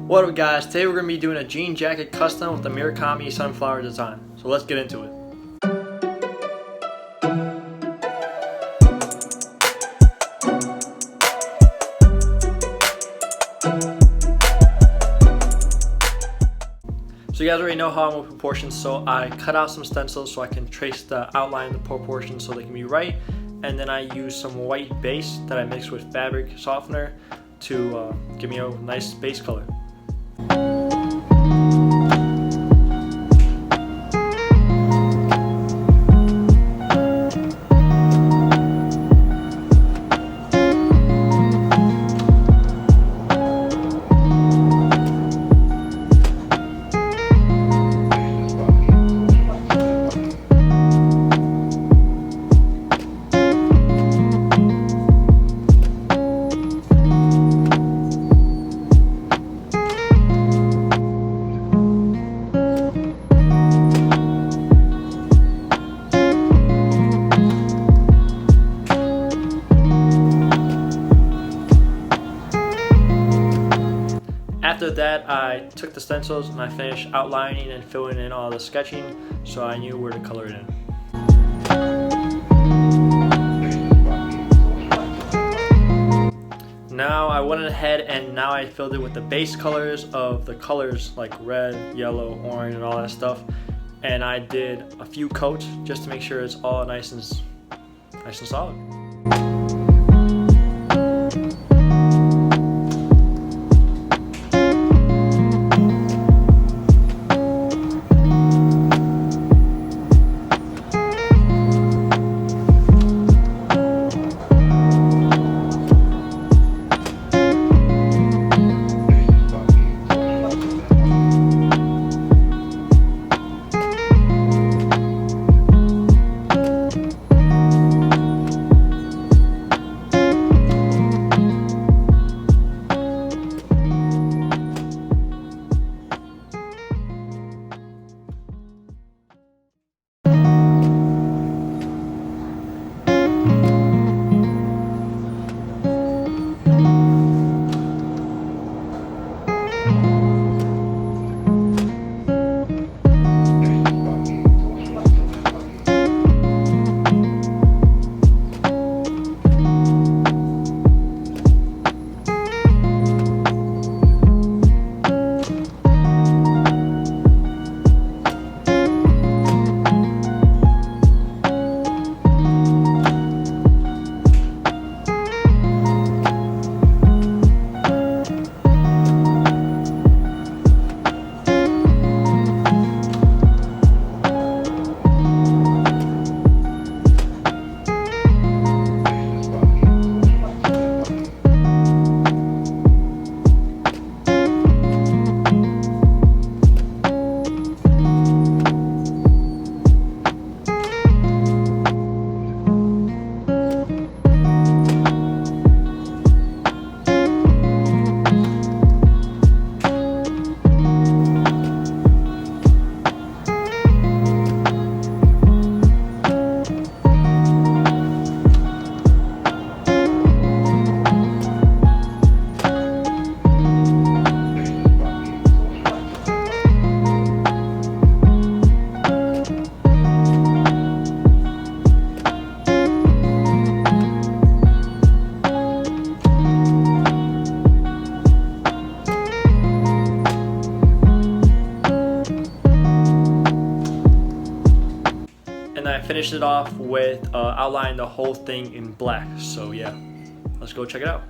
What up guys, today we're going to be doing a jean jacket custom with the Murakami sunflower design. So let's get into it. So you guys already know how I'm with proportions, so I cut out some stencils so I can trace the outline of the proportions so they can be right. And then I use some white base that I mixed with fabric softener to give me a nice base color. After that, I took the stencils and I finished outlining and filling in all the sketching so I knew where to color it in. Now I went ahead and now I filled it with the base colors of the colors like red, yellow, orange, and all that stuff. And I did a few coats just to make sure it's all nice and solid. And I finished it off with outlining the whole thing in black. So yeah, let's go check it out.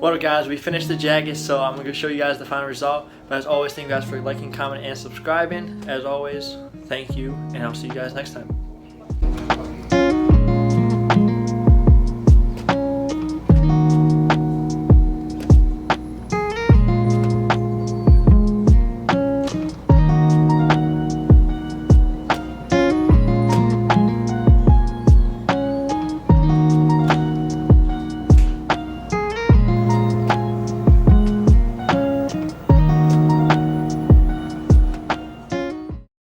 Well guys, we finished the jacket, so I'm going to show you guys the final result. But as always, thank you guys for liking, commenting, and subscribing. As always, thank you, and I'll see you guys next time.